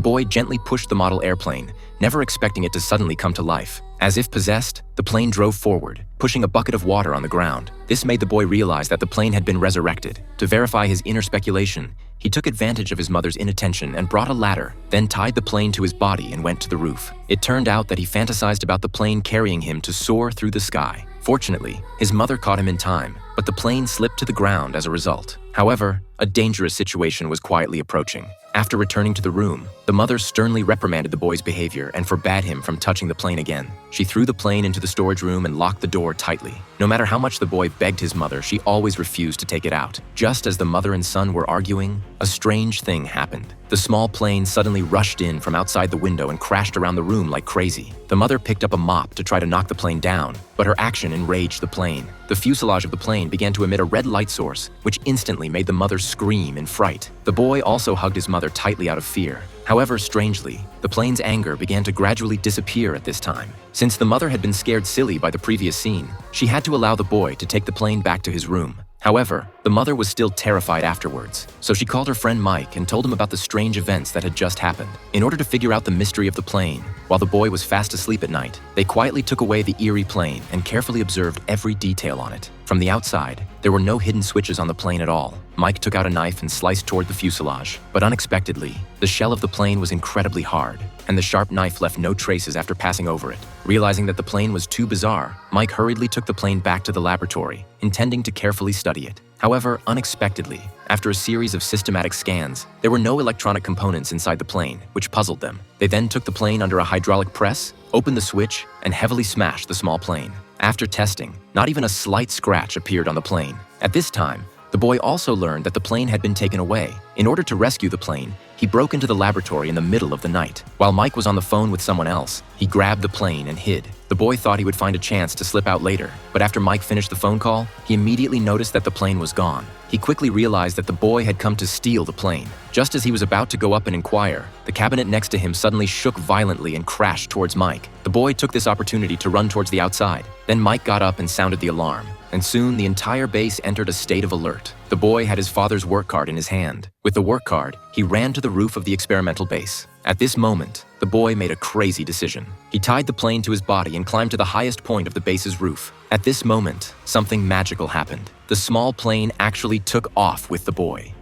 The boy gently pushed the model airplane, never expecting it to suddenly come to life. As if possessed, the plane drove forward, pushing a bucket of water on the ground. This made the boy realize that the plane had been resurrected. To verify his inner speculation, he took advantage of his mother's inattention and brought a ladder, then tied the plane to his body and went to the roof. It turned out that he fantasized about the plane carrying him to soar through the sky. Fortunately, his mother caught him in time, but the plane slipped to the ground as a result. However, a dangerous situation was quietly approaching. After returning to the room, the mother sternly reprimanded the boy's behavior and forbade him from touching the plane again. She threw the plane into the storage room and locked the door tightly. No matter how much the boy begged his mother, she always refused to take it out. Just as the mother and son were arguing, a strange thing happened. The small plane suddenly rushed in from outside the window and crashed around the room like crazy. The mother picked up a mop to try to knock the plane down, but her action enraged the plane. The fuselage of the plane began to emit a red light source, which instantly made the mother scream in fright. The boy also hugged his mother tightly out of fear. However, strangely, the plane's anger began to gradually disappear at this time. Since the mother had been scared silly by the previous scene, she had to allow the boy to take the plane back to his room. However, the mother was still terrified afterwards, so she called her friend Mike and told him about the strange events that had just happened. In order to figure out the mystery of the plane, while the boy was fast asleep at night, they quietly took away the eerie plane and carefully observed every detail on it. From the outside, there were no hidden switches on the plane at all. Mike took out a knife and sliced toward the fuselage, but unexpectedly, the shell of the plane was incredibly hard, and the sharp knife left no traces after passing over it. Realizing that the plane was too bizarre, Mike hurriedly took the plane back to the laboratory, intending to carefully study it. However, unexpectedly, after a series of systematic scans, there were no electronic components inside the plane, which puzzled them. They then took the plane under a hydraulic press, opened the switch, and heavily smashed the small plane. After testing, not even a slight scratch appeared on the plane. At this time, the boy also learned that the plane had been taken away. In order to rescue the plane, he broke into the laboratory in the middle of the night. While Mike was on the phone with someone else, he grabbed the plane and hid. The boy thought he would find a chance to slip out later, but after Mike finished the phone call, he immediately noticed that the plane was gone. He quickly realized that the boy had come to steal the plane. Just as he was about to go up and inquire, the cabinet next to him suddenly shook violently and crashed towards Mike. The boy took this opportunity to run towards the outside. Then Mike got up and sounded the alarm, and soon the entire base entered a state of alert. The boy had his father's work card in his hand. With the work card, he ran to the roof of the experimental base. At this moment, the boy made a crazy decision. He tied the plane to his body and climbed to the highest point of the base's roof. At this moment, something magical happened. The small plane actually took off with the boy.